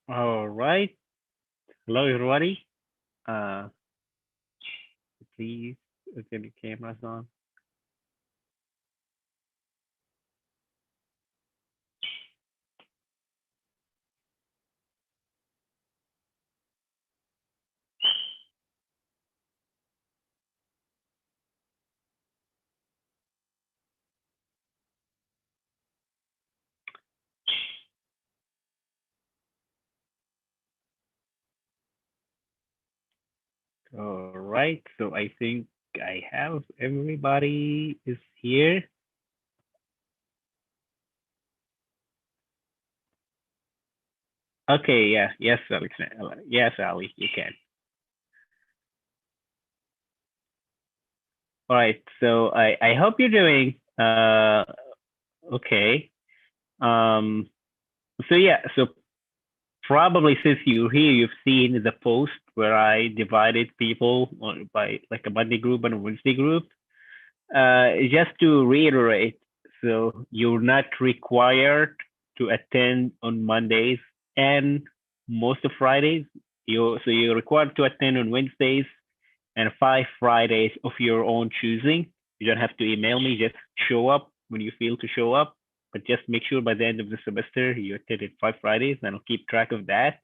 All right. Hello, everybody. Uh, please get the cameras on. All right. So I think I have everybody is here. Okay. Yeah. Yes, Alexander. Yes, Ali, you can. All right. So I hope you're doing okay. Um. So yeah. So probably since you're here, you've seen the post where I divided people by like a Monday group and a Wednesday group. Just to reiterate, so you're not required to attend on Mondays and most of Fridays. You're required to attend on Wednesdays and 5 Fridays of your own choosing. You don't have to email me. Just show up when you feel to show up. But just make sure by the end of the semester you attended 5 Fridays, and I'll keep track of that.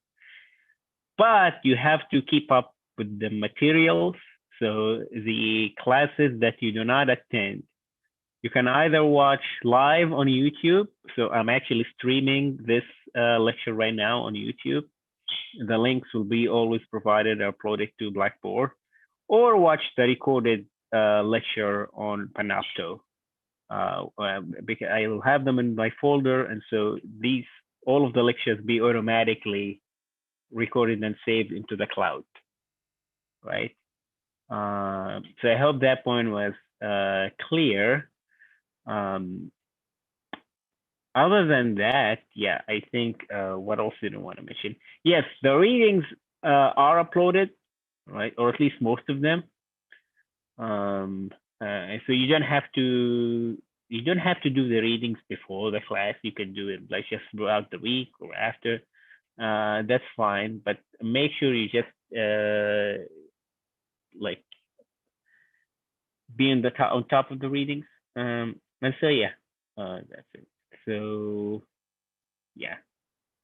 But you have to keep up with the materials. So the classes that you do not attend, you can either watch live on YouTube. So I'm actually streaming this lecture right now on YouTube. The links will be always provided or uploaded to Blackboard, or watch the recorded lecture on Panopto. Because I will have them in my folder, and so these all of the lectures be automatically recorded and saved into the cloud, right? So I hope that point was clear. Um, Other than that, yeah, I think what else did I want to mention? Yes, the readings are uploaded, right, or at least most of them. Um, so you don't have to do the readings before the class. You can do it like just throughout the week or after. That's fine, but make sure you just like be on top of the readings. And so yeah, that's it. So yeah.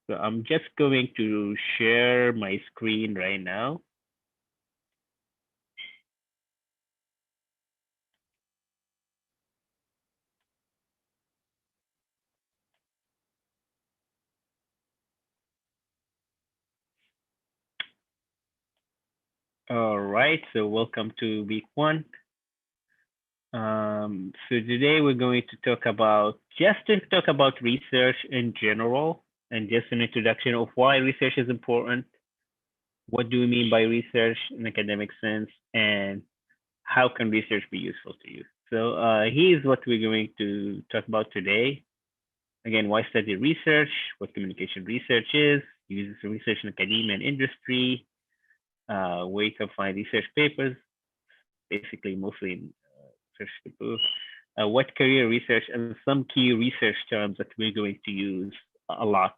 So I'm just going to share my screen right now. All right, so welcome to week one. So today we're going to talk about research in general and just an introduction of why research is important. What do we mean by research in academic sense, and how can research be useful to you? So here's what we're going to talk about today. Again, why study research, what communication research is, uses research in academia and industry, where you can find research papers, basically mostly in research papers, what career research, and some key research terms that we're going to use a lot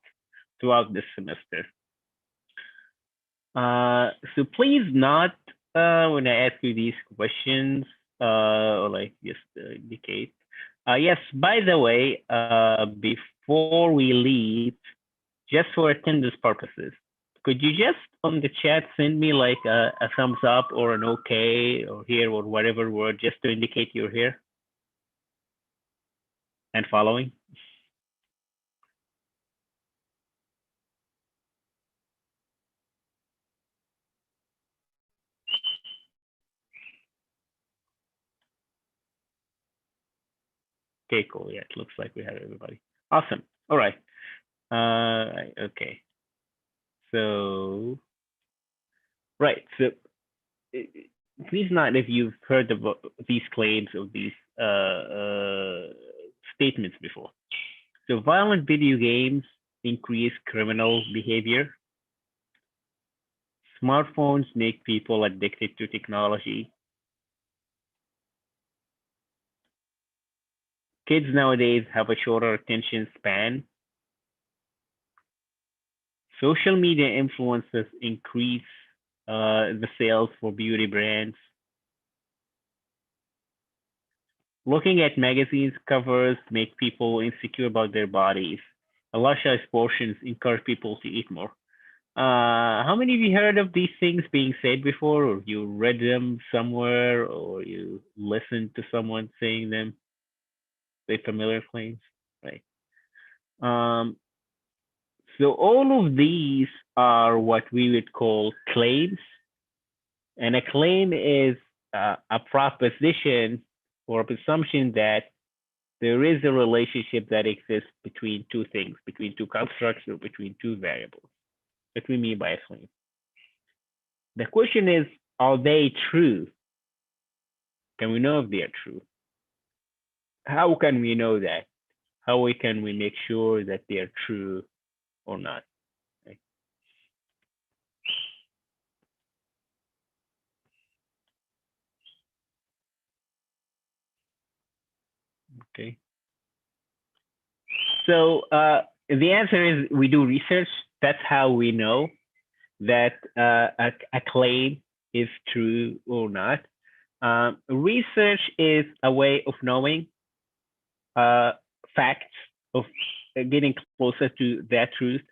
throughout this semester. So please not, when I ask you these questions, or like just indicate. Yes, by the way, before we leave, just for attendance purposes, could you just on the chat send me like a thumbs up or an okay or here or whatever word just to indicate you're here and following? Okay, cool. Yeah, it looks like we have everybody. Awesome. All right. Okay. So, right. So, uh, please not if you've heard of these claims or these statements before. So, violent video games increase criminal behavior. Smartphones make people addicted to technology. Kids nowadays have a shorter attention span. Social media influences increase the sales for beauty brands. Looking at magazines covers make people insecure about their bodies. A large size portions encourage people to eat more. How many of you heard of these things being said before, or you read them somewhere, or you listened to someone saying them? They familiar claims, right? Um, so all of these are what we would call claims, and a claim is a proposition or a presumption that there is a relationship that exists between two things, between two constructs, or between two variables. What we mean by a claim. The question is, are they true? Can we know if they are true? How can we know that? How can we make sure that they are true or not? Okay. So the answer is we do research. That's how we know that a claim is true or not. Research is a way of knowing uh, facts, of getting closer to that truth.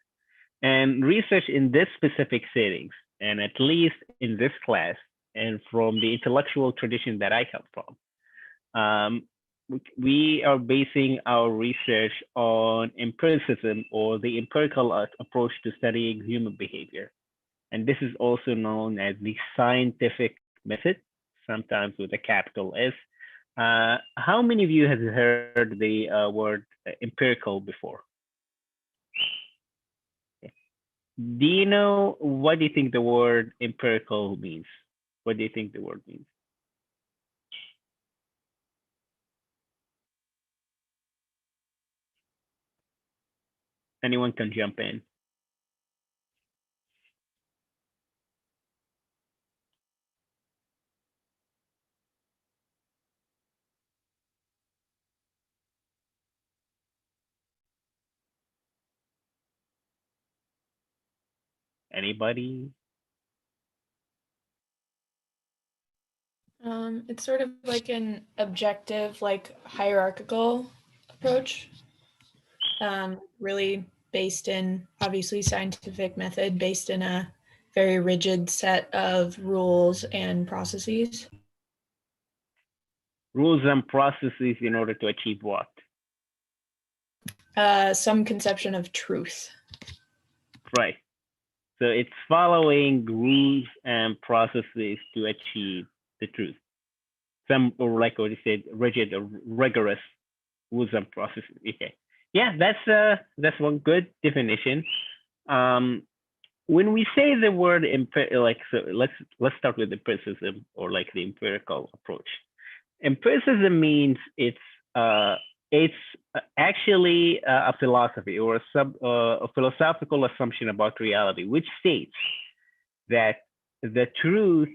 And research in this specific settings, and at least in this class, and from the intellectual tradition that I come from, we are basing our research on empiricism, or the empirical approach to studying human behavior. And this is also known as the scientific method, sometimes with a capital S. How many of you have heard the word empirical before? Do you know, what do you think the word empirical means? What do you think the word means? Anyone can jump in. Anybody? It's sort of like an objective, like hierarchical approach, really based in, obviously, scientific method, based in a very rigid set of rules and processes. Rules and processes in order to achieve what? Some conception of truth. Right. So it's following rules and processes to achieve the truth. Some, or like what you said, rigid or rigorous rules and processes. Okay. Yeah, that's one good definition. Um, when we say the word like, so let's start with empiricism, or like the empirical approach. Empiricism means it's actually a philosophy, or a philosophical assumption about reality, which states that the truth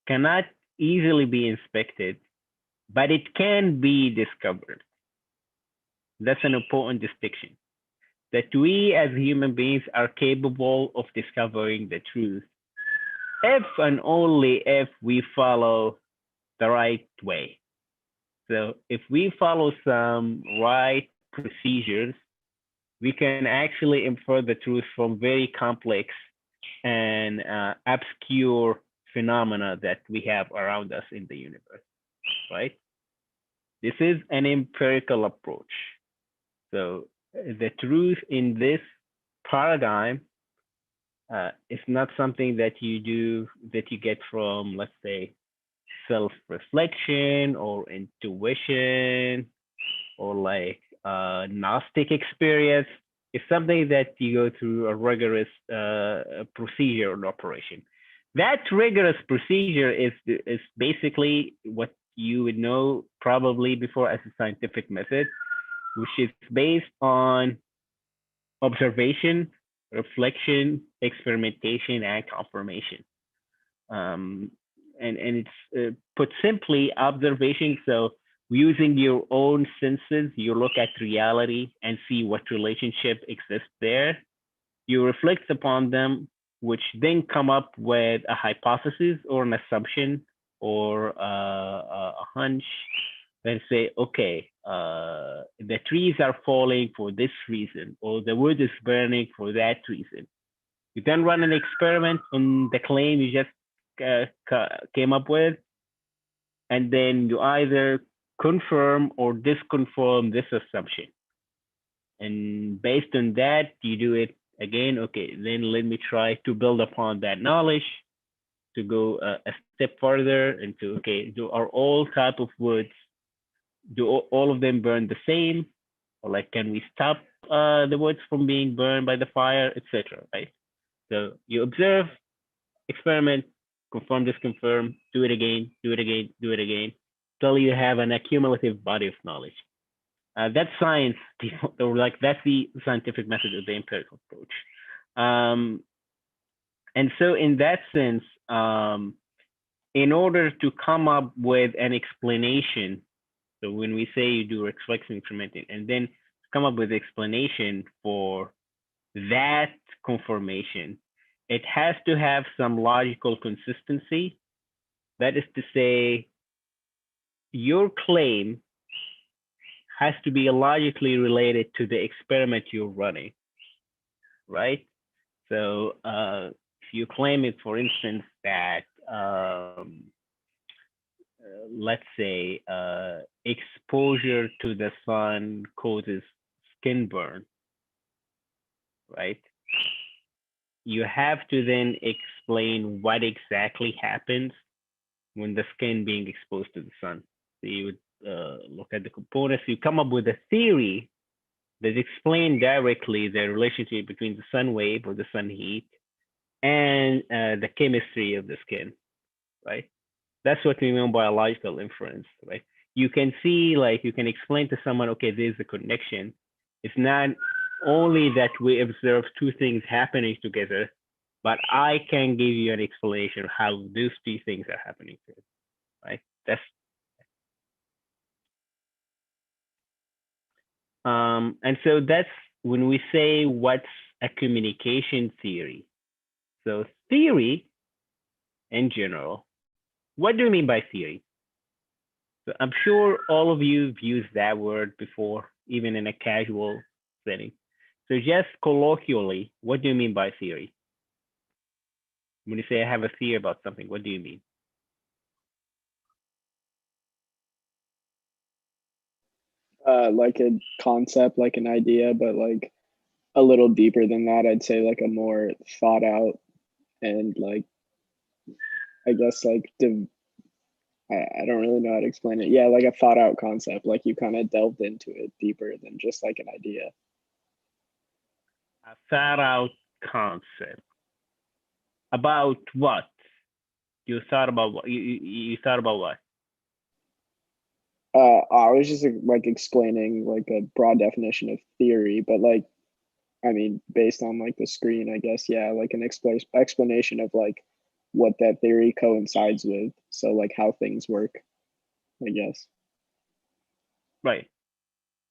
cannot easily be inspected, but it can be discovered. That's an important distinction. That we as human beings are capable of discovering the truth if and only if we follow the right way. So if we follow some right procedures, we can actually infer the truth from very complex and obscure phenomena that we have around us in the universe, right? This is an empirical approach. So the truth in this paradigm is not something that you do, that you get from, let's say, self-reflection or intuition, or like Gnostic experience. It's something that you go through a rigorous procedure and operation. That rigorous procedure is basically what you would know probably before as a scientific method, which is based on observation, reflection, experimentation, and confirmation. Um, and it's put simply observation. So using your own senses, you look at reality and see what relationship exists there. you reflect upon them, which then come up with a hypothesis or an assumption or a hunch. Then say, okay, the trees are falling for this reason, or the wood is burning for that reason. You then run an experiment on the claim you just came up with, and then you either confirm or disconfirm this assumption. And based on that, you do it again. Okay, then let me try to build upon that knowledge to go a step further into, okay, are all type of woods, do all of them burn the same? Or like, can we stop the woods from being burned by the fire, etc. Right? So you observe, experiment, confirm, disconfirm, do it again, do it again, do it again, till you have an accumulative body of knowledge. That's science, or like that's the scientific method of the empirical approach. And so in that sense, in order to come up with an explanation, so when we say you do reflection experimenting, and then come up with explanation for that confirmation, it has to have some logical consistency. That is to say, your claim has to be logically related to the experiment you're running, right? So if you claim it, for instance, that let's say exposure to the sun causes skin burn, right? You have to then explain what exactly happens when the skin being exposed to the sun. So you would look at the components, you come up with a theory that explains directly the relationship between the sun wave or the sun heat and the chemistry of the skin, right? That's what we mean by logical inference, right? You can see, like, you can explain to someone, okay, there's a connection. It's not only that we observe two things happening together, but I can give you an explanation of how those two things are happening together, right? That's and so that's when we say what's a communication theory. So theory in general, what do you mean by theory? So I'm sure all of you have used that word before, even in a casual setting. So just colloquially, what do you mean by theory? When you say I have a theory about something, what do you mean? Like a concept, like an idea, but like a little deeper than that. I'd say like a more thought out and like, I guess like I don't really know how to explain it. Yeah, like a thought out concept. Like you kind of delved into it deeper than just like an idea. A thought out concept. About what? You thought about what? You thought about what? I was just like explaining like a broad definition of theory, but like, I mean, based on like the screen, I guess, yeah, like an explanation of like what that theory coincides with. So like how things work, I guess. Right.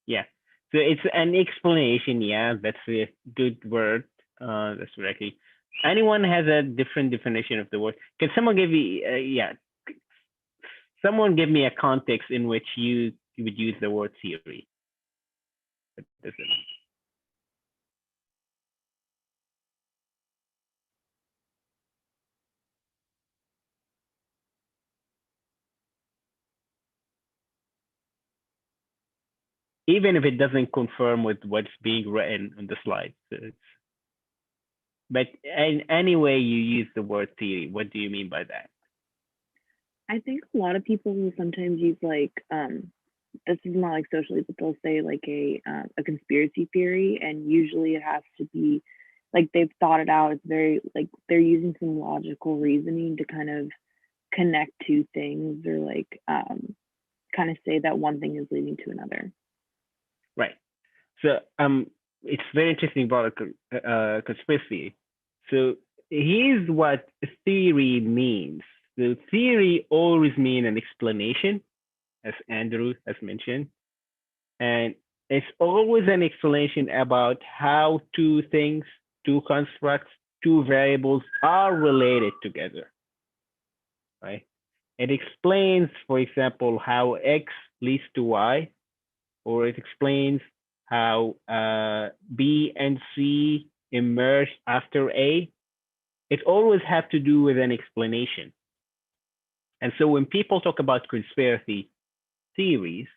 Yeah. So it's an explanation. Yeah, that's a good word. That's correctly. Anyone has a different definition of the word. Can someone give me? Yeah. Someone give me a context in which you would use the word theory. What does it mean? Even if it doesn't confirm with what's being written on the slide. So but in any way you use the word theory, what do you mean by that? I think a lot of people will sometimes use like this is not like socially, but they'll say like a conspiracy theory, and usually it has to be like they've thought it out. It's very like they're using some logical reasoning to kind of connect two things or like kind of say that one thing is leading to another. Right. So it's very interesting about conspiracy. So here's what theory means. So theory always means an explanation, as Andrew has mentioned, and it's always an explanation about how two things two constructs, two variables are related together, right? It explains, for example, how X leads to Y, or it explains how B and C emerge after A. It always has to do with an explanation. And so when people talk about conspiracy theories,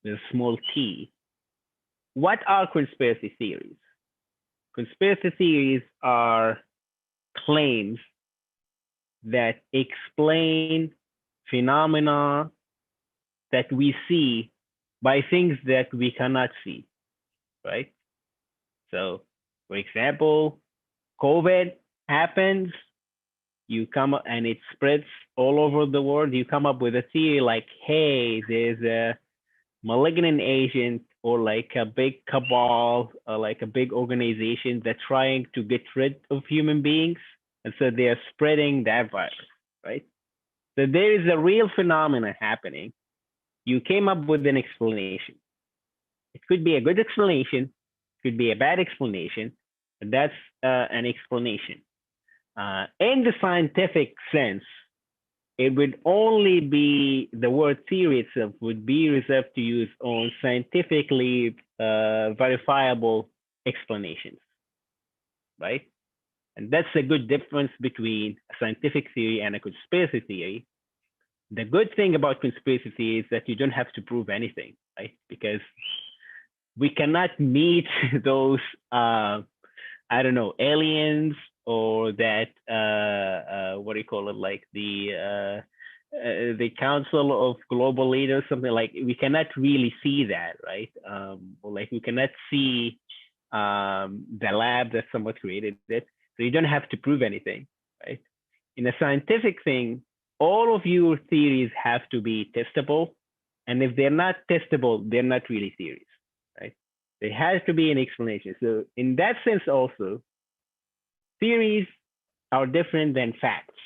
with a small t, what are conspiracy theories? Conspiracy theories are claims that explain phenomena that we see by things that we cannot see, right? So, for example, COVID happens, you come up and it spreads all over the world. You come up with a theory like, hey, there's a malignant agent or like a big cabal or like a big organization that's trying to get rid of human beings. And so they're spreading that virus, right? So there is a real phenomenon happening. You came up with an explanation. It could be a good explanation, it could be a bad explanation, but that's an explanation. In the scientific sense, it would only be the word theory itself would be reserved to use on scientifically verifiable explanations, right? And that's a good difference between a scientific theory and a conspiracy theory. The good thing about conspiracy theory is that you don't have to prove anything, right? Because we cannot meet those, I don't know, aliens or that, what do you call it, like the Council of Global Leaders, something like, we cannot really see that, right? Or like we cannot see the lab that someone created it. So you don't have to prove anything, right? In a scientific thing, all of your theories have to be testable. And if they're not testable, they're not really theories, right? There has to be an explanation. So in that sense also, theories are different than facts.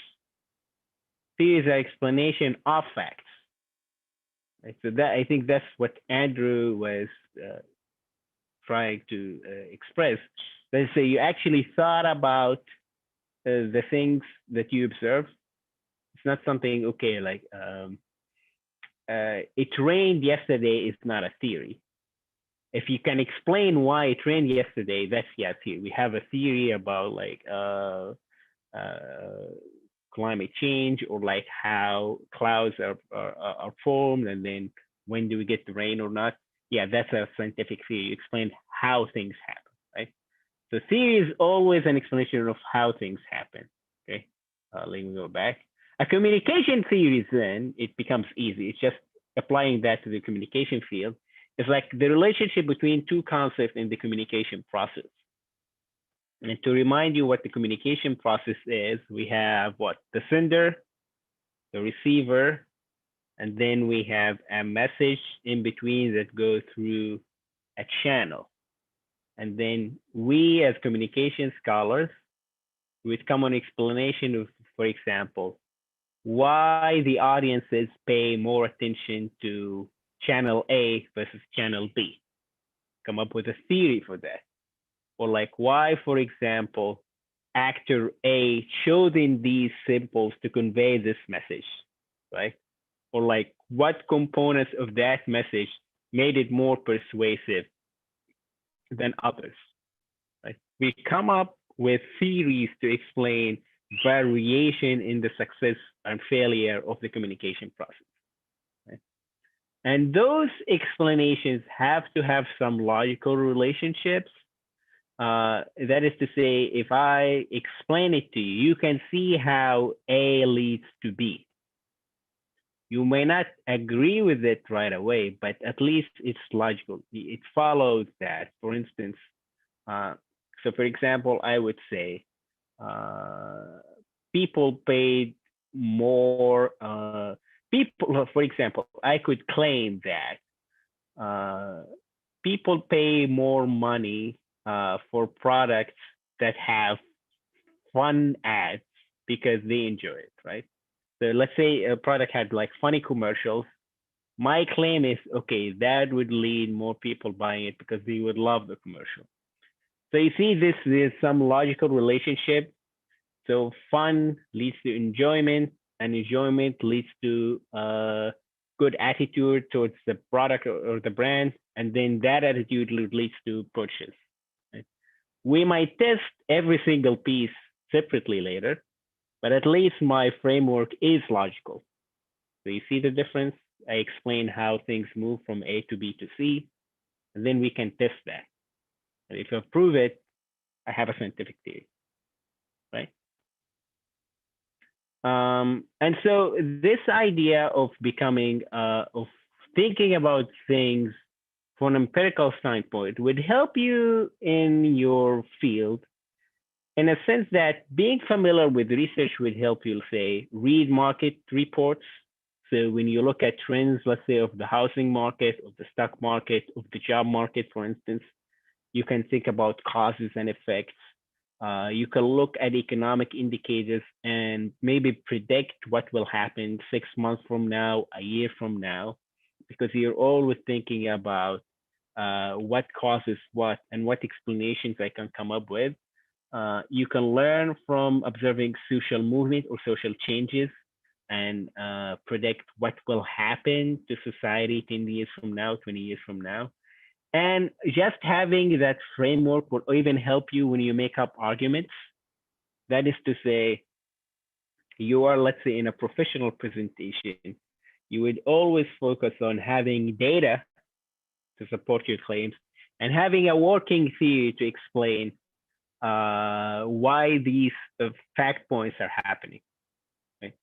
Theories are explanation of facts. Right? So that, I think that's what Andrew was trying to express. Let's say you actually thought about the things that you observe. It's not something, okay, like it rained yesterday is not a theory. If you can explain why it rained yesterday, that's yeah, theory. We have a theory about like climate change or like how clouds are formed and then when do we get the rain or not. Yeah, that's a scientific theory. You explain how things happen, right? So theory is always an explanation of how things happen, okay? Let me go back. A communication theory then, it becomes easy. It's just applying that to the communication field. It's like the relationship between two concepts in the communication process. And to remind you what the communication process is, we have what? The sender, the receiver, and then we have a message in between that goes through a channel. And then we as communication scholars, with common explanation of, for example, why the audiences pay more attention to channel A versus channel B. Come up with a theory for that. Or like why, for example, actor A chosen these symbols to convey this message, right? Or like what components of that message made it more persuasive than others, right? We come up with theories to explain variation in the success and failure of the communication process. Right? And those explanations have to have some logical relationships. That is to say, if I explain it to you, you can see how A leads to B. You may not agree with it right away, but at least it's logical. It follows that. For instance, so for example, I would say people paid more, people, for example, I could claim that people pay more money for products that have fun ads because they enjoy it, right? So let's say a product had like funny commercials. My claim is, okay, that would lead more people buying it because they would love the commercial. So you see this, there's some logical relationship. So fun leads to enjoyment, and enjoyment leads to good attitude towards the product or the brand, and then that attitude leads to purchase. Right? We might test every single piece separately later, but at least my framework is logical. So you see the difference? I explain how things move from A to B to C, and then we can test that. And if I prove it, I have a scientific theory, right? And so this idea of becoming, of thinking about things from an empirical standpoint would help you in your field in a sense that being familiar with research would help you, say, read market reports. So when you look at trends, let's say of the housing market, of the stock market, of the job market, for instance, you can think about causes and effects. You can look at economic indicators and maybe predict what will happen 6 months from now, a year from now, because you're always thinking about what causes what and what explanations I can come up with. You can learn from observing social movement or social changes and predict what will happen to society 10 years from now, 20 years from now. And just having that framework will even help you when you make up arguments. That is to say, you are, let's say, in a professional presentation, you would always focus on having data to support your claims and having a working theory to explain why these fact points are happening. Right?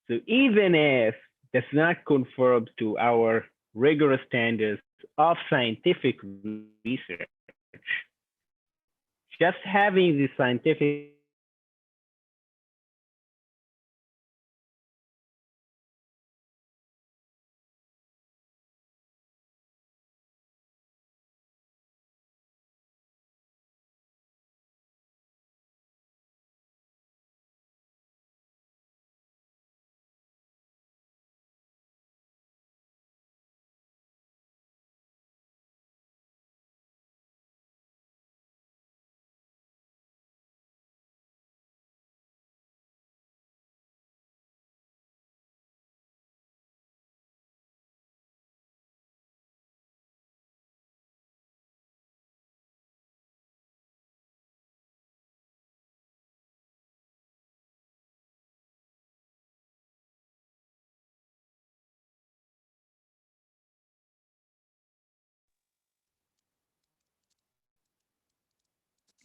So even if that's not conform to our rigorous standards of scientific research, just having the scientific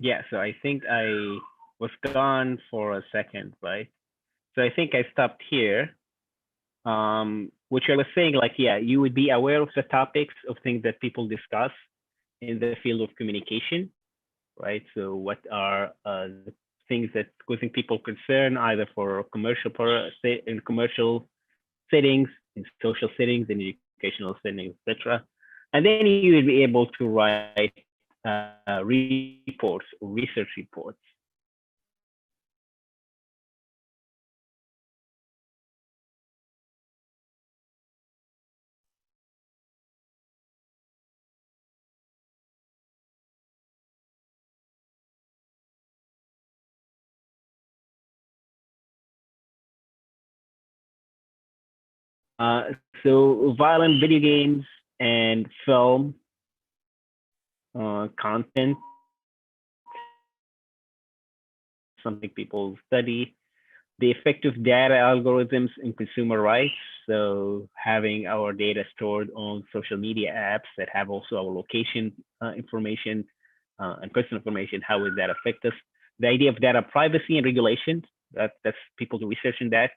yeah, so I think I was gone for a second, right? So I think I stopped here, which I was saying, like, yeah, you would be aware of the topics of things that people discuss in the field of communication, right? So what are the things that causing people concern, either for commercial in commercial settings, in social settings, in educational settings, etc. And then you would be able to write reports or research reports. Uh, so violent video games and film content, something people study. The effect of data algorithms in consumer rights. So having our data stored on social media apps that have also our location information and personal information, how would that affect us? The idea of data privacy and regulation, that's people do research in that.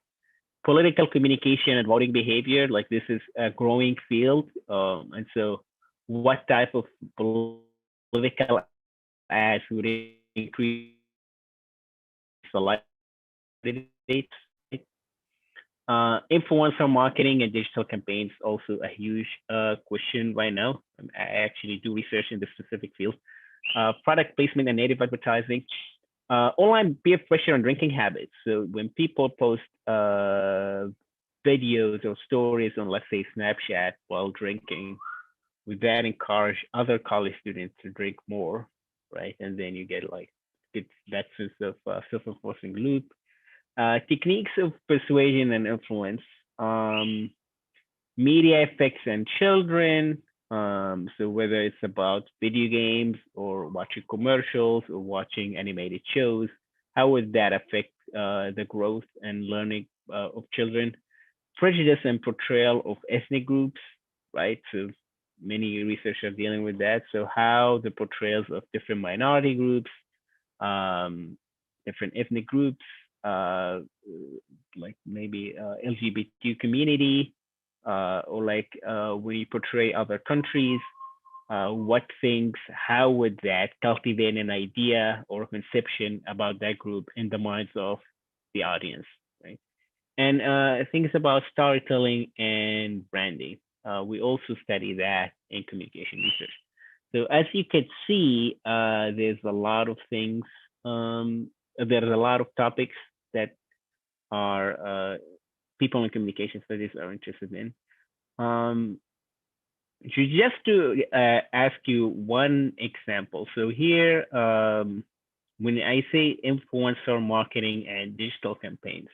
Political communication and voting behavior, like this is a growing field. And so what type of political ads would increase the candidates? Influencer marketing and digital campaigns, also a huge question right now. I actually do research in this specific field. Product placement and native advertising. Online peer pressure on drinking habits. So when people post videos or stories on, let's say, Snapchat while drinking, would that encourage other college students to drink more? right? And then you get that sense of self-enforcing loop. Techniques of persuasion and influence. Media effects and children. So whether it's about video games or watching commercials or watching animated shows, how would that affect the growth and learning of children? Prejudice and portrayal of ethnic groups, right? So many research are dealing with that. So how the portrayals of different minority groups, different ethnic groups, like maybe LGBTQ community, or like when you portray other countries, what things, how would that cultivate an idea or conception about that group in the minds of the audience, right? And things about storytelling and branding. We also study that in communication research. So as you can see, there's a lot of things. There's a lot of topics that are people in communication studies are interested in. Just to ask you one example. So here, when I say influencer marketing and digital campaigns,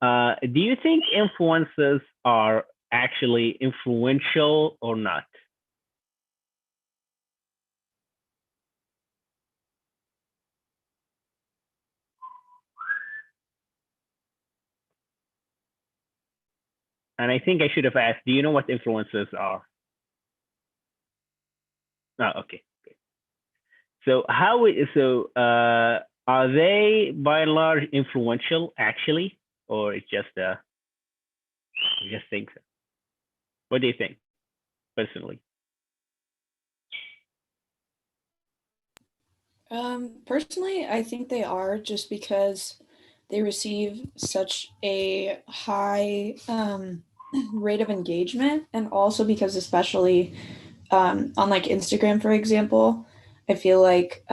do you think influencers are actually influential or not? And I think I should have asked, do you know what influencers are? Oh, okay. Great. So are they by and large influential actually, or it's just you just think so? What do you think personally? Personally, I think they are, just because they receive such a high rate of engagement, and also because, especially on like Instagram, for example, I feel like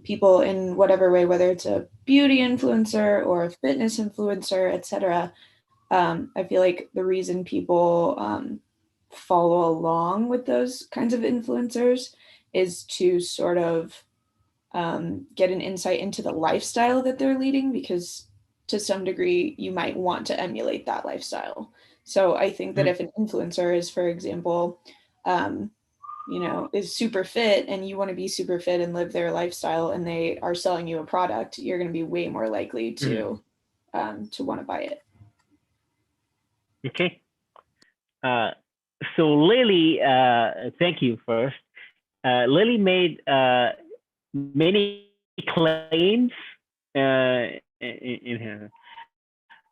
people in whatever way, whether it's a beauty influencer or a fitness influencer, etc., I feel like the reason people follow along with those kinds of influencers is to sort of get an insight into the lifestyle that they're leading, because to some degree you might want to emulate that lifestyle. So I think that if an influencer is, for example, um, is super fit, and you want to be super fit and live their lifestyle, and they are selling you a product, you're going to be way more likely to want to buy it. Okay. So Lily, thank you first. Lily made many claims in her.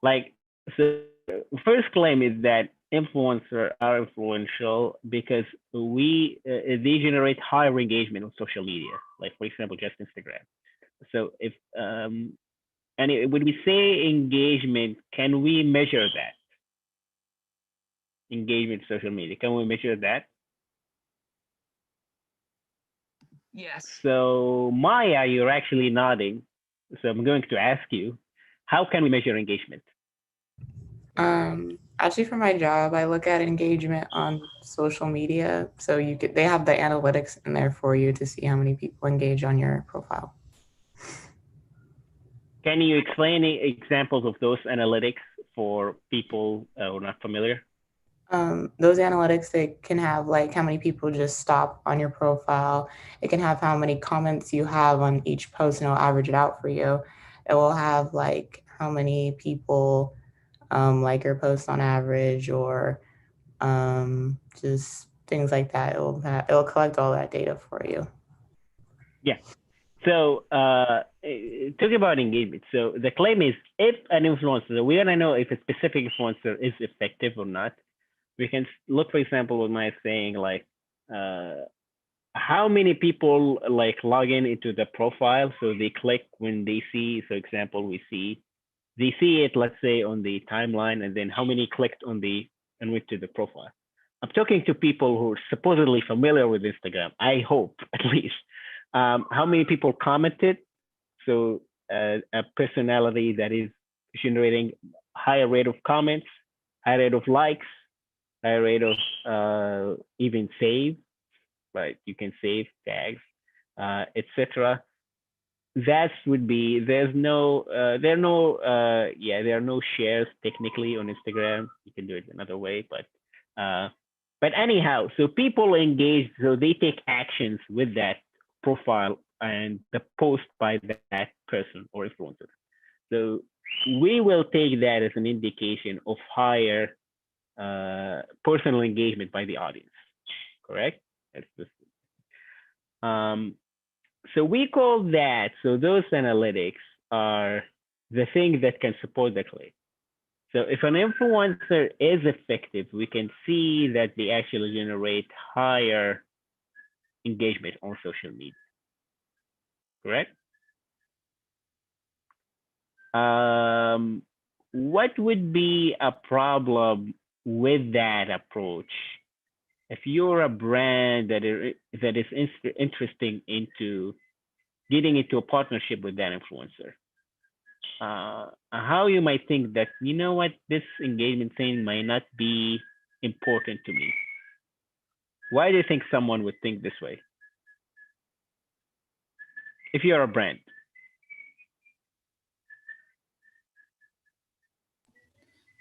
Like, so first claim is that influencers are influential because they generate higher engagement on social media, like for example, just Instagram. So if when we say engagement, can we measure that? Engagement social media, can we measure that? Yes. So Maya, you're actually nodding. So I'm going to ask you, how can we measure engagement? Actually, for my job, I look at engagement on social media. So they have the analytics in there for you to see how many people engage on your profile. Can you explain any examples of those analytics for people who are not familiar? Those analytics, they can have like how many people just stop on your profile. It can have how many comments you have on each post, and it'll average it out for you. It will have like how many people like your post on average, or just things like that. It'll collect all that data for you. Yeah. So talking about engagement. So the claim is, if an influencer, we want to know if a specific influencer is effective or not. We can look, for example, what Maya is saying, like how many people like log into the profile. So they click when they see, so example, they see it, let's say on the timeline, and then how many clicked on and went to the profile. I'm talking to people who are supposedly familiar with Instagram, I hope at least. How many people commented? So a personality that is generating higher rate of comments, higher rate of likes, higher rate of even save, right? You can save tags. etc. That would be there are no shares technically on Instagram. You can do it another way, but anyhow, so people engage, so they take actions with that profile and the post by that person or influencer. So we will take that as an indication of higher personal engagement by the audience. Correct? So we call that, so those analytics are the thing that can support the claim. So if an influencer is effective, we can see that they actually generate higher engagement on social media. Correct? What would be a problem with that approach? If you're a brand that is interesting into getting into a partnership with that influencer, how you might think that, you know what, this engagement thing might not be important to me. Why do you think someone would think this way? If you're a brand.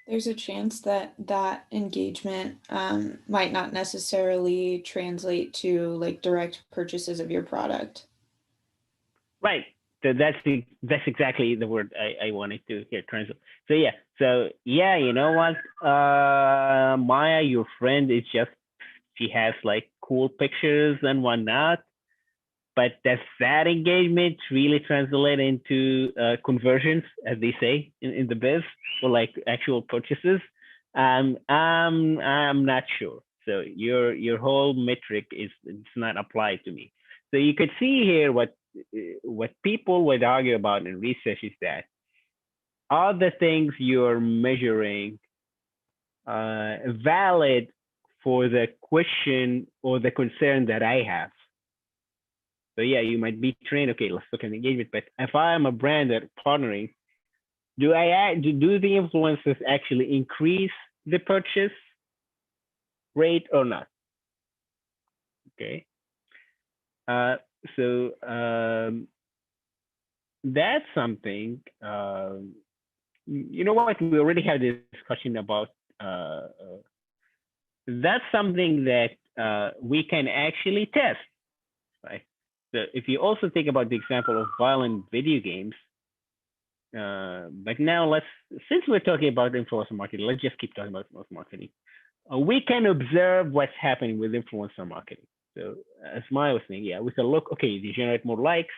There's a chance that that engagement might not necessarily translate to like direct purchases of your product. Right. So that's exactly the word I wanted to hear. Translate. So yeah, you know what, Maya, your friend is just, she has like cool pictures and whatnot, but does that engagement really translate into conversions, as they say in the biz, or like actual purchases? I'm not sure. So your whole metric it's not applied to me. So you could see here what people would argue about in research is that are the things you're measuring valid for the question or the concern that I have? So yeah, you might be trained, okay, let's look at engagement, but if I'm a brand that partnering, do the influencers actually increase the purchase rate or not? Okay. So that's something, you know what, we already had this discussion about, that's something that we can actually test, right? So if you also think about the example of violent video games, but now since we're talking about influencer marketing, let's just keep talking about influencer marketing. We can observe what's happening with influencer marketing. So as Maya was saying, yeah, we can look, okay, they generate more likes.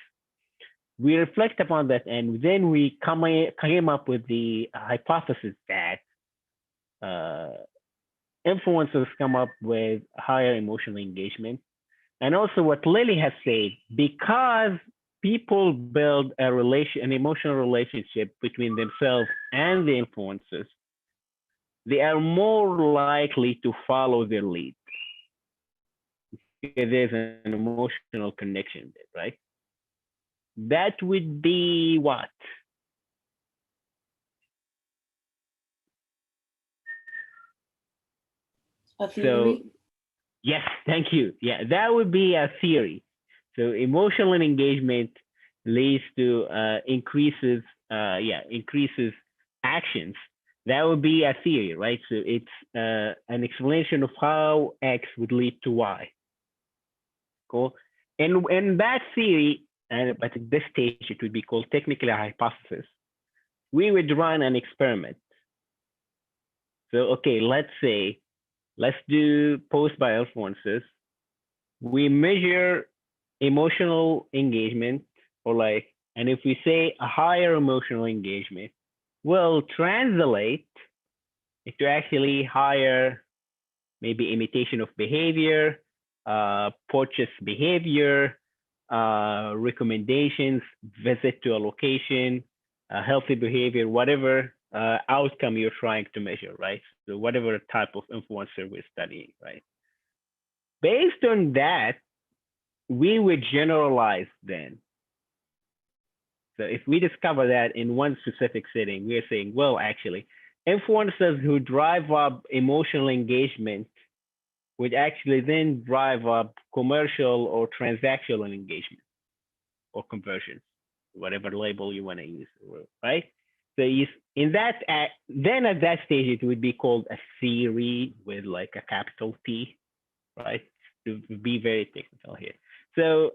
We reflect upon that, and then we came up with the hypothesis that influencers come up with higher emotional engagement. And also what Lily has said, because people build an emotional relationship between themselves and the influencers, they are more likely to follow their lead. Because there's an emotional connection there, right? That would be what? A theory? So, yes, thank you. Yeah, that would be a theory. So emotional engagement leads to increases actions. That would be a theory, right? So it's an explanation of how X would lead to Y. Cool. And that theory, but at this stage, it would be called technically a hypothesis. We would run an experiment. So, okay, let's do post by influencers. We measure emotional engagement, and if we say a higher emotional engagement will translate into actually higher, maybe imitation of behavior, purchase behavior, recommendations, visit to a location, healthy behavior, whatever outcome you're trying to measure, right? So whatever type of influencer we're studying, right? Based on that, we would generalize then. So if we discover that in one specific setting, we're saying, well, actually, influencers who drive up emotional engagement would actually then drive up commercial or transactional engagement. or conversions, whatever label you want to use, right? So in that, then at that stage, it would be called a theory with like a capital T, right? To be very technical here. So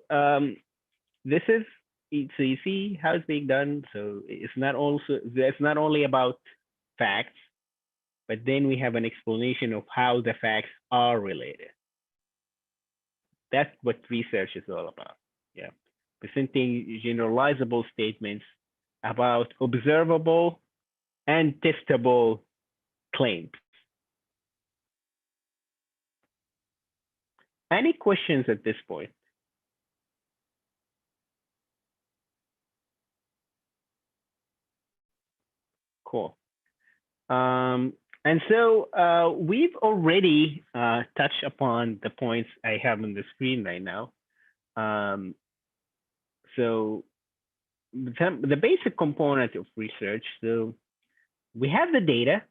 this is, so you see how it's being done. So it's not only about facts, but then we have an explanation of how the facts are related. That's what research is all about. Yeah, presenting generalizable statements about observable and testable claims. Any questions at this point? Cool. And so we've already touched upon the points I have on the screen right now. So the basic component of research. So we have the data,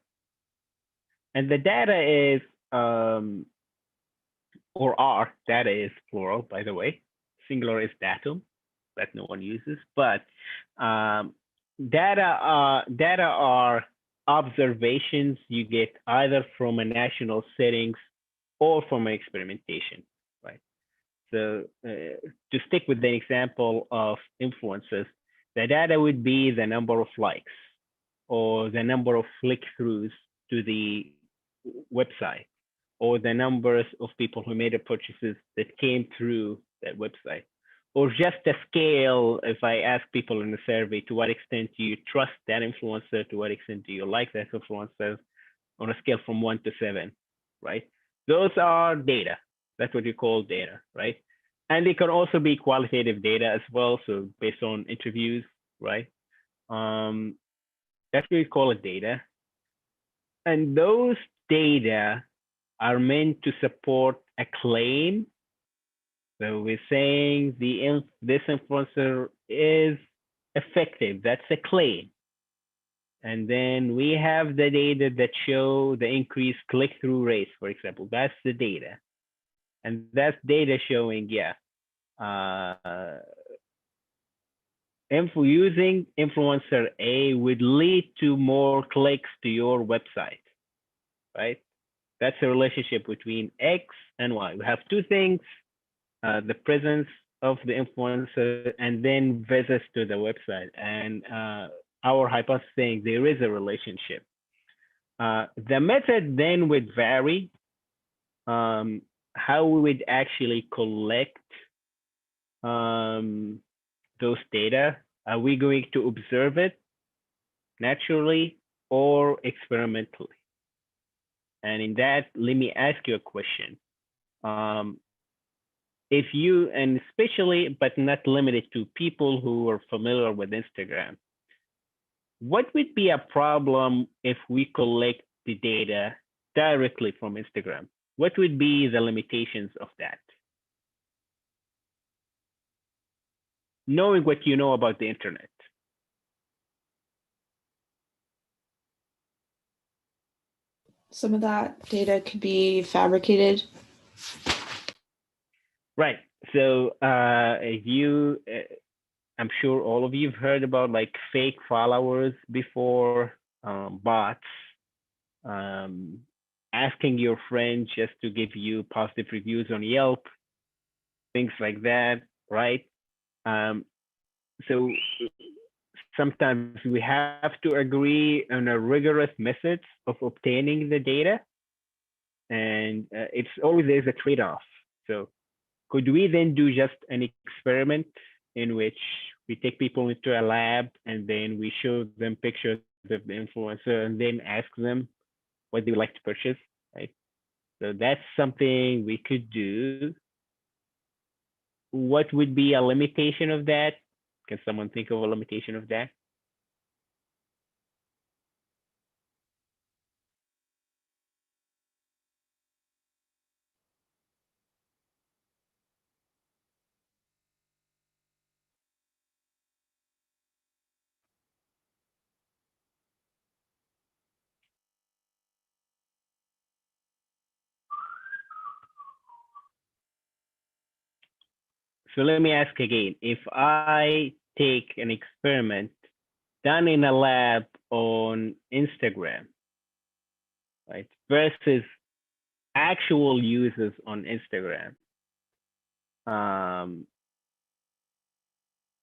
and the data is, or our data is plural, by the way. Singular is datum, that no one uses, but data are observations you get either from a national settings or from an experimentation, right? So to stick with the example of influencers, the data would be the number of likes or the number of click-throughs to the website or the numbers of people who made purchases that came through that website, or just a scale. If I ask people in the survey, to what extent do you trust that influencer? To what extent do you like that influencer? On a scale from 1 to 7, right? Those are data. That's what you call data, right? And they can also be qualitative data as well. So based on interviews, right? That's what we call it data. And those data are meant to support a claim. So we're saying this influencer is effective. That's a claim. And then we have the data that show the increased click-through rates, for example. That's the data. And that's data showing, yeah, using influencer A would lead to more clicks to your website, right? That's a relationship between X and Y. We have two things, the presence of the influencer and then visits to the website. And our hypothesis saying there is a relationship. The method then would vary, how we would actually collect those data. Are we going to observe it naturally or experimentally? And in that, let me ask you a question. If you, and especially, but not limited to, people who are familiar with Instagram, what would be a problem if we collect the data directly from Instagram? What would be the limitations of that? Knowing what you know about the internet. Some of that data could be fabricated. Right. So if you, I'm sure all of you have heard about like fake followers before, bots, asking your friend just to give you positive reviews on Yelp, things like that, right? So sometimes we have to agree on a rigorous methods of obtaining the data, and it's always there's a trade-off. So could we then do just an experiment in which we take people into a lab and then we show them pictures of the influencer and then ask them what they would like to purchase, right? So that's something we could do. What would be a limitation of that? Can someone think of a limitation of that? So let me ask again, if I take an experiment done in a lab on Instagram, right, versus actual users on Instagram,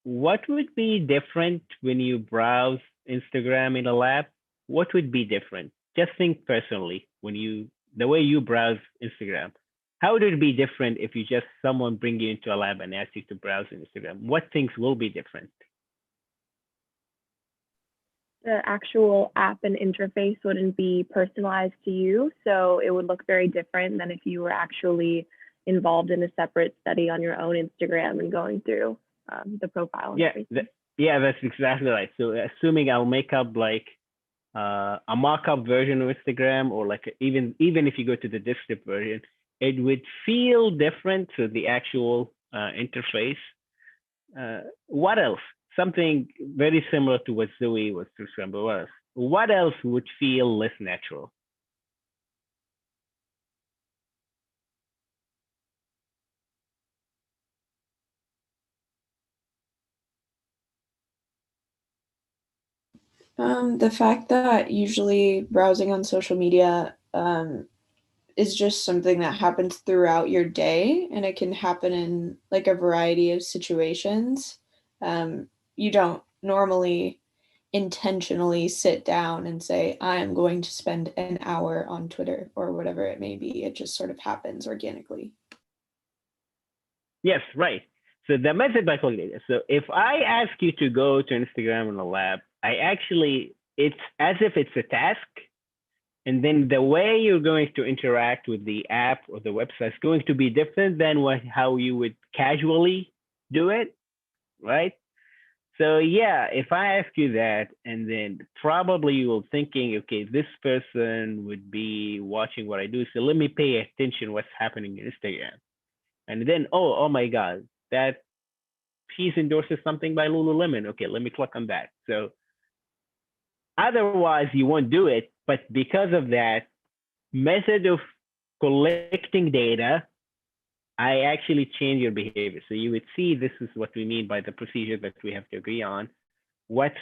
what would be different when you browse Instagram in a lab? What would be different? Just think personally, the way you browse Instagram, how would it be different if you just someone bring you into a lab and ask you to browse Instagram? What things will be different? The actual app and interface wouldn't be personalized to you, so it would look very different than if you were actually involved in a separate study on your own Instagram and going through the profile. Yeah, that's exactly right. So assuming I'll make up like a mock-up version of Instagram, or like even if you go to the desktop version, it would feel different to the actual interface. What else? Something very similar to what Zoe was describing. What else would feel less natural? The fact that usually browsing on social media is just something that happens throughout your day, and it can happen in like a variety of situations. You don't normally intentionally sit down and say, I am going to spend an hour on Twitter or whatever it may be. It just sort of happens organically. Yes, right. So the method by data. So if I ask you to go to Instagram in a lab, it's as if it's a task. And then the way you're going to interact with the app or the website is going to be different than how you would casually do it, right? So yeah, if I ask you that, and then probably you will thinking, okay, this person would be watching what I do, so let me pay attention what's happening in Instagram. And then, oh my God, that piece endorses something by Lululemon. Okay, let me click on that. So otherwise you won't do it, but because of that method of collecting data, I actually change your behavior. So you would see this is what we mean by the procedure that we have to agree on. What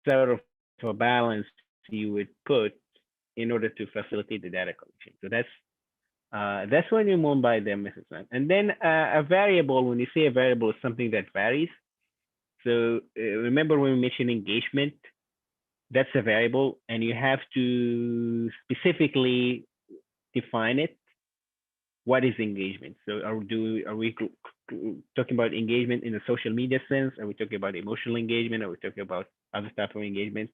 sort of a balance you would put in order to facilitate the data collection. So that's what we mean by the method. And then a variable, when you say a variable, is something that varies. So remember when we mentioned engagement, that's a variable, and you have to specifically define it. What is engagement? So are we talking about engagement in the social media sense? Are we talking about emotional engagement? Are we talking about other type of engagement?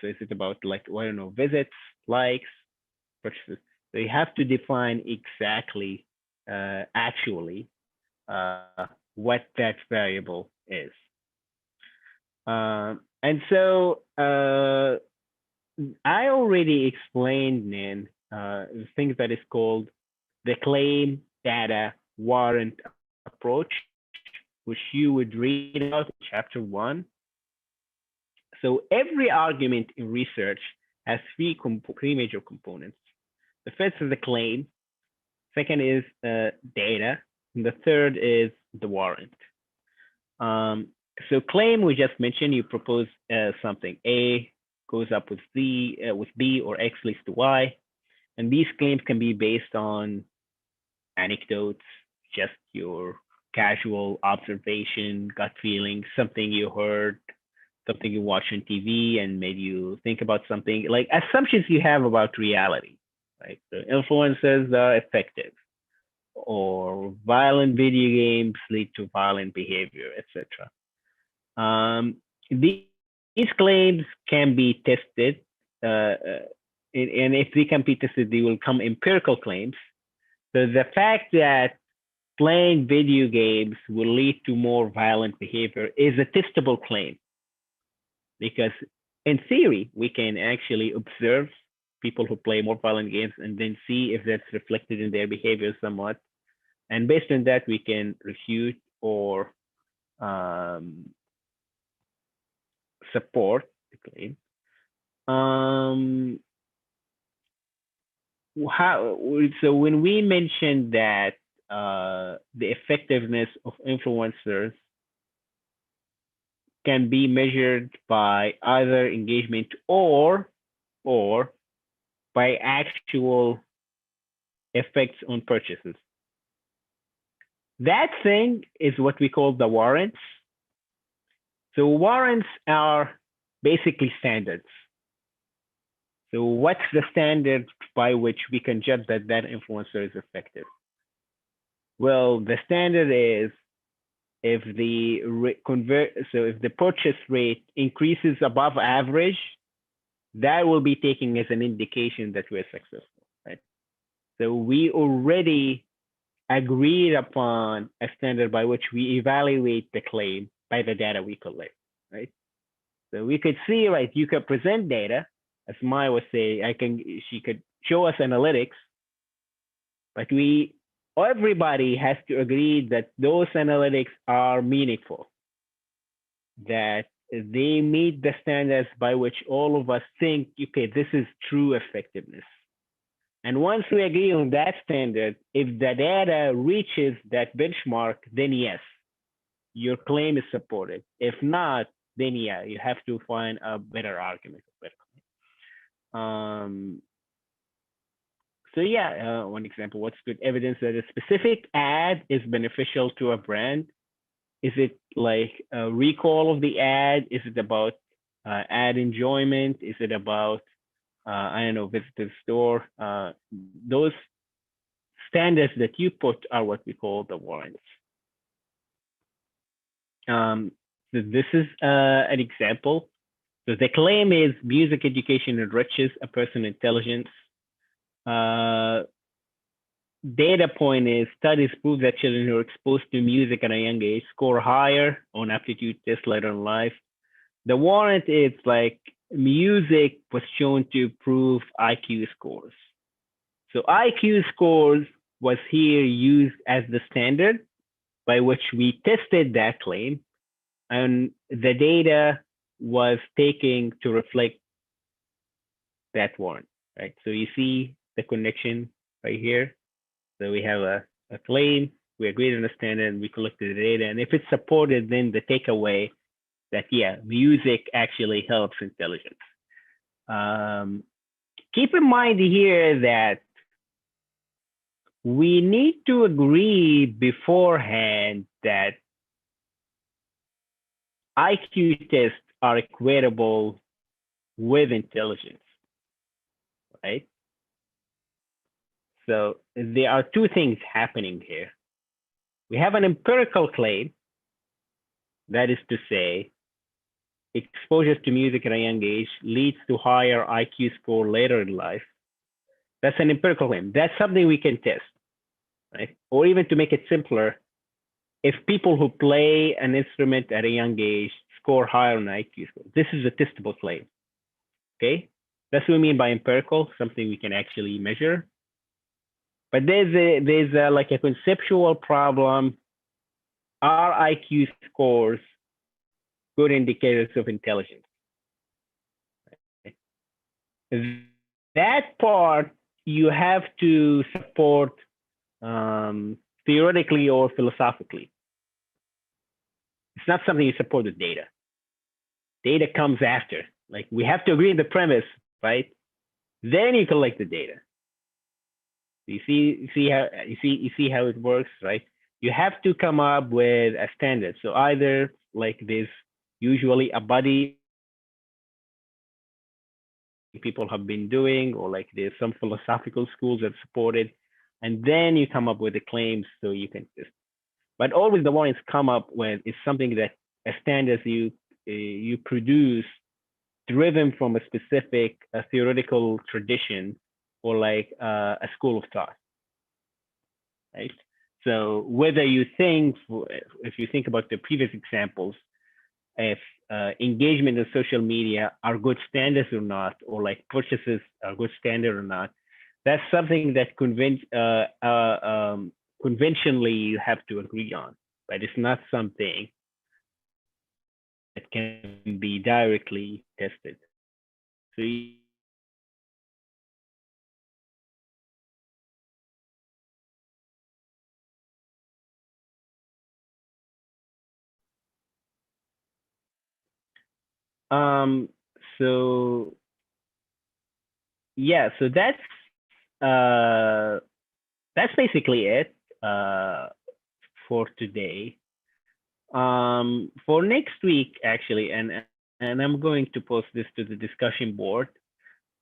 So is it about like, I don't know, visits, likes, purchases? So you have to define exactly, actually, what that variable is. And so I already explained, Nan, the thing that is called the claim, data, warrant approach, which you would read about in chapter 1. So every argument in research has three major components. The first is the claim, second is data, and the third is the warrant. So claim, we just mentioned, you propose something. A goes up with B or X leads to Y. And these claims can be based on anecdotes, just your casual observation, gut feeling, something you heard, something you watched on TV and made you think about something, like assumptions you have about reality, right? So influencers are effective, or violent video games lead to violent behavior, etc. These claims can be tested, and if they can be tested, they will come empirical claims. So the fact that playing video games will lead to more violent behavior is a testable claim, because in theory, we can actually observe people who play more violent games and then see if that's reflected in their behavior somewhat. And based on that, we can refute or support the claim. So when we mentioned that the effectiveness of influencers can be measured by either engagement or by actual effects on purchases. That thing is what we call the warrants. So warrants are basically standards. So what's the standard by which we can judge that that influencer is effective? Well, the standard is if the if the purchase rate increases above average, that will be taken as an indication that we're successful, right? So we already agreed upon a standard by which we evaluate the claim by the data we collect, right? So we could see, right, you could present data, as Maya was saying, she could show us analytics, but everybody has to agree that those analytics are meaningful, that they meet the standards by which all of us think, okay, this is true effectiveness. And once we agree on that standard, if the data reaches that benchmark, then yes, your claim is supported. If not, then yeah, you have to find a better argument. So yeah, one example, what's good evidence that a specific ad is beneficial to a brand? Is it like a recall of the ad? Is it about ad enjoyment? Is it about, I don't know, visit the store? Those standards that you put are what we call the warrants. So this is an example. So the claim is music education enriches a person's intelligence. Data point is studies prove that children who are exposed to music at a young age score higher on aptitude tests later in life. The warrant is like music was shown to improve IQ scores. So IQ scores was here used as the standard by which we tested that claim, and the data was taken to reflect that warrant, right? So you see the connection right here. So we have a claim, we agreed on the standard, and we collected the data. And if it's supported, then the takeaway that, yeah, music actually helps intelligence. Keep in mind here that we need to agree beforehand that IQ tests are equatable with intelligence, right? So there are two things happening here. We have an empirical claim, that is to say, exposure to music at a young age leads to higher IQ score later in life. That's an empirical claim. That's something we can test, right? Or even to make it simpler, if people who play an instrument at a young age score higher on IQ score, this is a testable claim, okay? That's what we mean by empirical, something we can actually measure. But there's like a conceptual problem. Are IQ scores good indicators of intelligence? That part you have to support theoretically or philosophically. It's not something you support with data. Data comes after. Like we have to agree on the premise, right? Then you collect the data. You see how it works, right? You have to come up with a standard. So either like there's usually a body people have been doing, or like there's some philosophical schools that support it, and then you come up with the claims so you can test. But always the warrants come up with is something that a standard you produce driven from a specific theoretical tradition or like a school of thought, right? So whether you think, if you think about the previous examples, if engagement in social media are good standards or not, or like purchases are good standard or not, that's something that conventionally you have to agree on, but it's not something that can be directly tested. So So yeah, so that's basically it for today. For next week, actually, and I'm going to post this to the discussion board.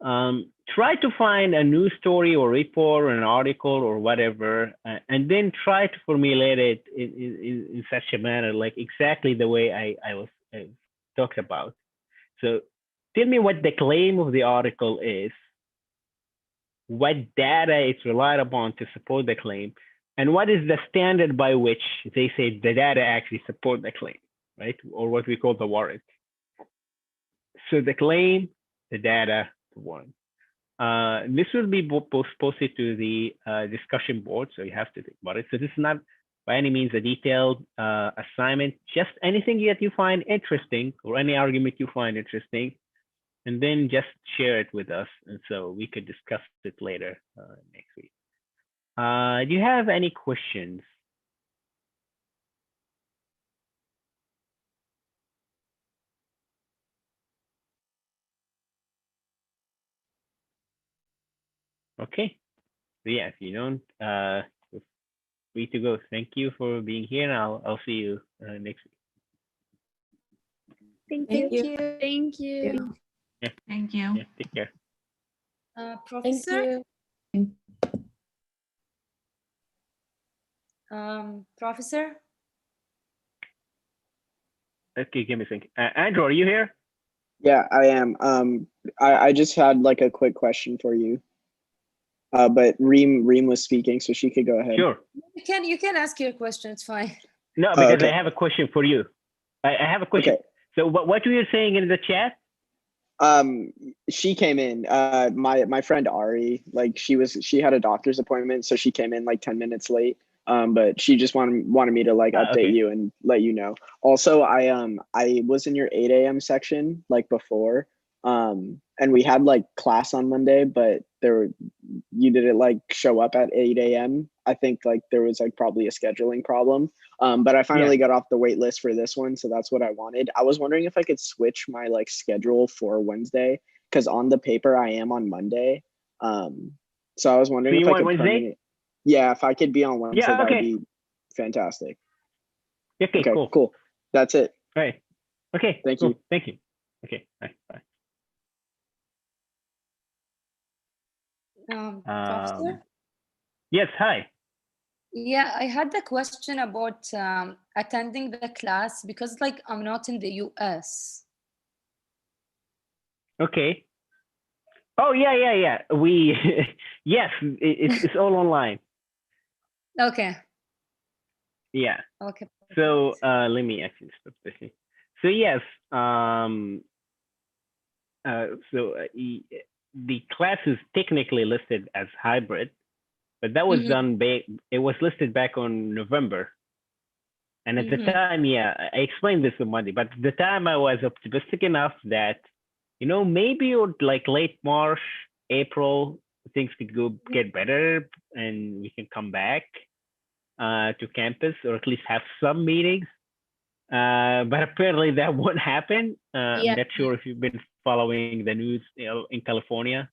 Try to find a news story or report or an article or whatever, and then try to formulate it in such a manner, like exactly the way I talked about. So tell me what the claim of the article is, what data is relied upon to support the claim, and what is the standard by which they say the data actually support the claim, right? Or what we call the warrant. So the claim, the data, the warrant. This will be posted to the discussion board, so you have to think about it. So this is not by any means a detailed assignment, just anything that you find interesting or any argument you find interesting, and then just share it with us, and so we could discuss it later next week. Do you have any questions? Okay. So yeah, if you don't, feel free to go. Thank you for being here, and I'll see you next week. Thank Thank you. you. Thank you. Thank you. Yeah, take care. Professor, Professor, Okay, give me a second. Andrew, are you here? Yeah, I am. I just had like a quick question for you. But Reem was speaking, so she could go ahead. Sure. you can ask your question. It's fine. No, because okay. I have a question for you. I have a question. Okay. So what were you saying in the chat? She came in. My friend Ari, like she had a doctor's appointment, so she came in like 10 minutes late. But she just wanted me to like update Okay. you and let you know. Also, I was in your 8 a.m. section like before. And we had like class on Monday, but you didn't like show up at 8 a.m. I think like there was like probably a scheduling problem. But I finally got off the wait list for this one, so that's what I wanted. I was wondering if I could switch my like schedule for Wednesday, because on the paper I am on Monday. So I was wondering if I could Wednesday? Yeah, if I could be on Wednesday, Yeah, that would okay. be fantastic. Okay, cool. Cool. That's it. All right. Okay. Thank cool. you. Thank you. Okay. Bye. Professor? Yes. Hi. Yeah, I had the question about attending the class because like I'm not in the US. Okay. Oh yeah. We yes, it's all online. Okay. Yeah. Okay. So let me actually stop this. So yes, the class is technically listed as hybrid, but that was done it was listed back on November. And at the time, I explained this on Monday, but at the time I was optimistic enough that, maybe like late March, April, things could get better and we can come back to campus or at least have some meetings. But apparently that won't happen. I'm not sure if you've been following the news in California.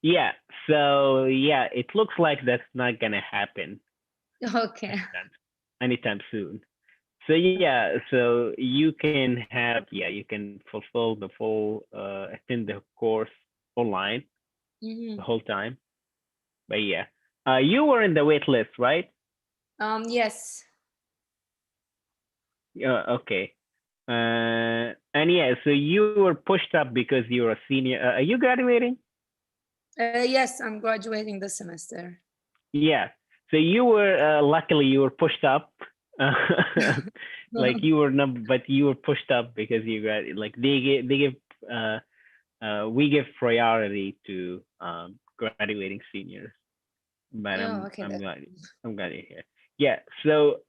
Yeah, so yeah, it looks like that's not gonna happen. Okay. Anytime soon. So yeah, so you can fulfill the full attend the course online the whole time. But yeah, you were in the wait list, right? Yes. Okay. And yeah, so you were pushed up because you're a senior. Are you graduating? Yes, I'm graduating this semester. Yeah. So you were luckily you were pushed up. Like you were but you were pushed up because you got like we give priority to graduating seniors. But I'm glad you're here. Yeah. So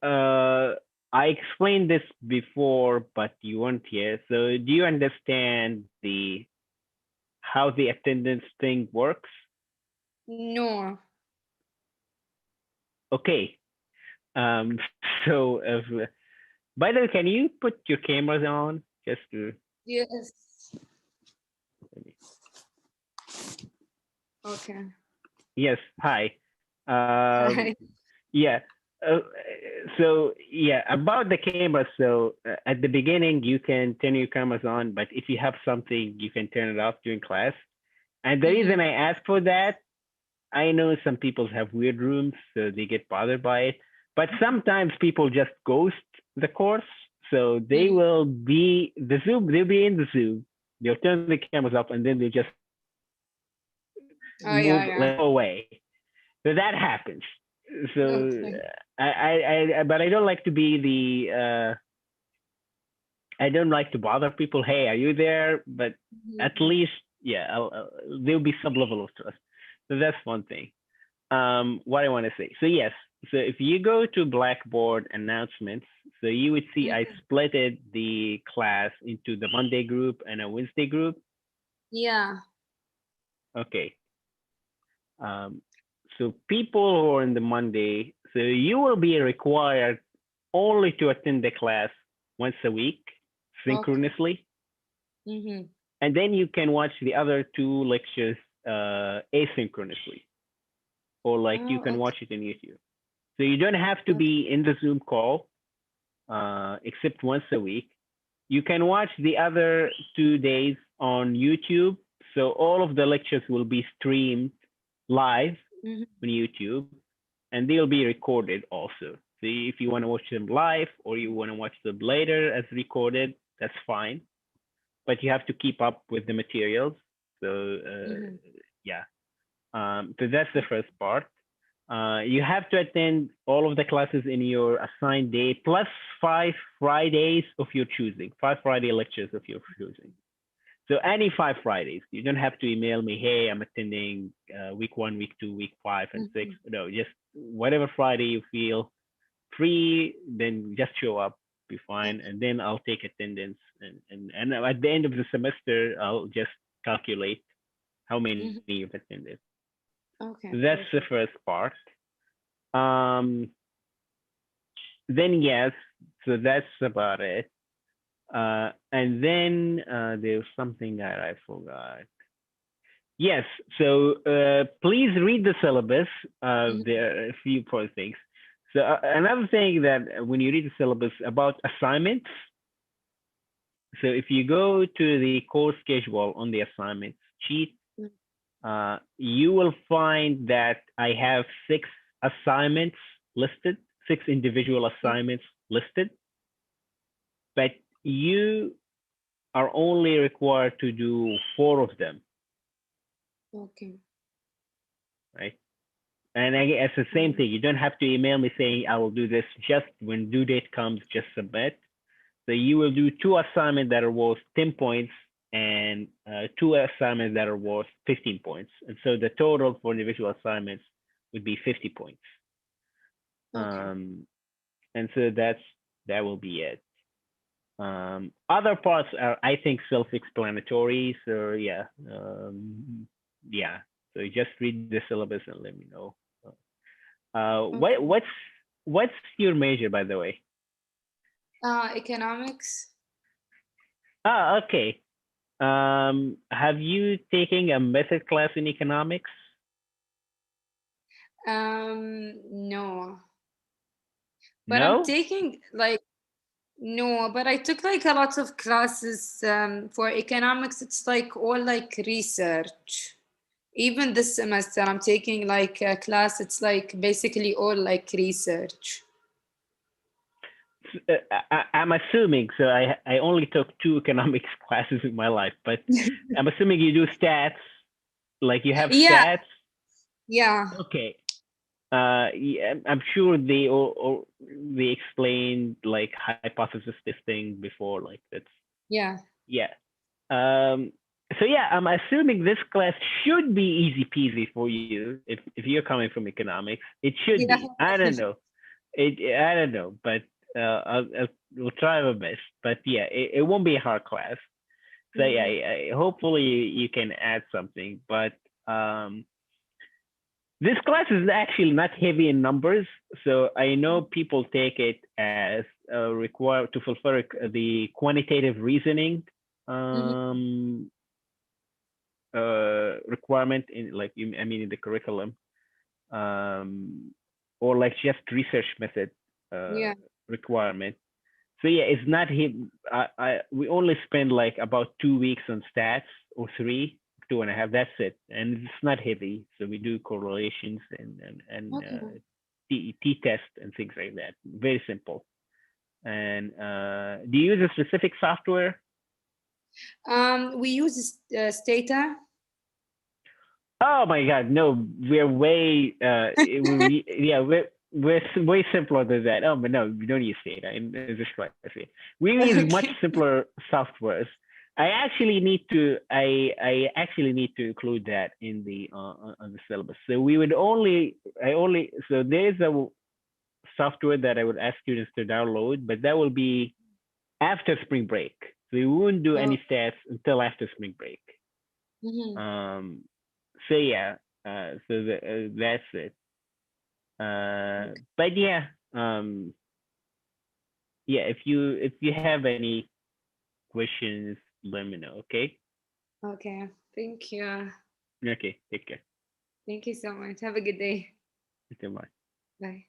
I explained this before, but you weren't here. So do you understand how the attendance thing works? No. Okay. So by the way, can you put your cameras on? just to. Yes. Okay. Yes. Hi. Hi. Yeah. Uh, so yeah, about the cameras. So at the beginning, you can turn your cameras on, but if you have something, you can turn it off during class. And the reason I ask for that, I know some people have weird rooms, so they get bothered by it. But sometimes people just ghost the course, so they will be the Zoom. They'll be in the Zoom. They'll turn the cameras off, and then they just Oh move yeah, like away. So that happens. yeah. So Okay. but I don't like to be the. I don't like to bother people. Hey, are you there? But at least, yeah, there'll be some level of trust. So that's one thing. What I want to say. So yes, so if you go to Blackboard announcements, so you would see I splitted the class into the Monday group and a Wednesday group. Yeah. Okay. So people who are in the Monday, so you will be required only to attend the class once a week, synchronously. Mm-hmm. And then you can watch the other two lectures asynchronously, or like you can watch it on YouTube. So you don't have to be in the Zoom call, except once a week. You can watch the other 2 days on YouTube. So all of the lectures will be streamed live on YouTube, and they'll be recorded also. So if you want to watch them live or you want to watch them later as recorded, that's fine. But you have to keep up with the materials. So yeah. So that's the first part. You have to attend all of the classes in your assigned day, plus 5 Fridays of your choosing, 5 Friday lectures of your choosing. So any 5 Fridays, you don't have to email me, hey, I'm attending week 1, week 2, week 5, and 6. No, just whatever Friday you feel free, then just show up, be fine. And then I'll take attendance. And at the end of the semester, I'll just calculate how many you've attended. Okay. So that's the first part. Then yes, so that's about it. And then there's something that I forgot. Yes, so please read the syllabus. There are a few important things. So another thing that when you read the syllabus about assignments, so if you go to the course schedule on the assignments sheet, you will find that I have 6 assignments listed, 6 individual assignments listed, but you are only required to do 4 of them. Okay. Right? And it's the same thing. You don't have to email me saying I will do this. Just when due date comes, just submit. So you will do 2 assignments that are worth 10 points and 2 assignments that are worth 15 points. And so the total for individual assignments would be 50 points. And so that will be it. Other parts are, I think, self-explanatory. So yeah, yeah. So you just read the syllabus and let me know. What's your major, by the way? Economics. Okay. Have you taken a method class in economics? No. But No? I'm taking no, but I took like a lot of classes for economics. It's like all like research. Even this semester, I'm taking like a class. It's like basically all like research. I'm assuming, so I only took 2 economics classes in my life, but I'm assuming you do stats, like you have Yeah. stats. Yeah. Okay. Yeah, I'm sure they explained like hypothesis testing before, like that's. Yeah. Yeah. So yeah, I'm assuming this class should be easy peasy for you if you're coming from economics. It should Yeah. be. I don't know. I don't know, but we'll try our best. But yeah, it won't be a hard class. So yeah, hopefully you can add something. But this class is actually not heavy in numbers, so I know people take it as require to fulfill the quantitative reasoning requirement in like I mean in the curriculum, or like just research method Yeah. requirement. So yeah, it's not him. We only spend like about 2 weeks on stats, or 2.5. That's it, and it's not heavy. So we do correlations and Okay. T test and things like that. Very simple. And do you use a specific software? We use Stata. Oh my God, no, we're way yeah, we're way simpler than that. Oh, but no, we don't use data in this class. We use much Okay. simpler softwares. I actually need to include that in the on the syllabus. So we would so there's a software that I would ask students to download, but that will be after spring break. So we wouldn't do Oh. any stats until after spring break. Mhm. So yeah, so that's it. But yeah, yeah. If you have any questions, let me know. Okay. Okay. Thank you. Okay. Take care. Thank you so much. Have a good day. Goodbye. Bye.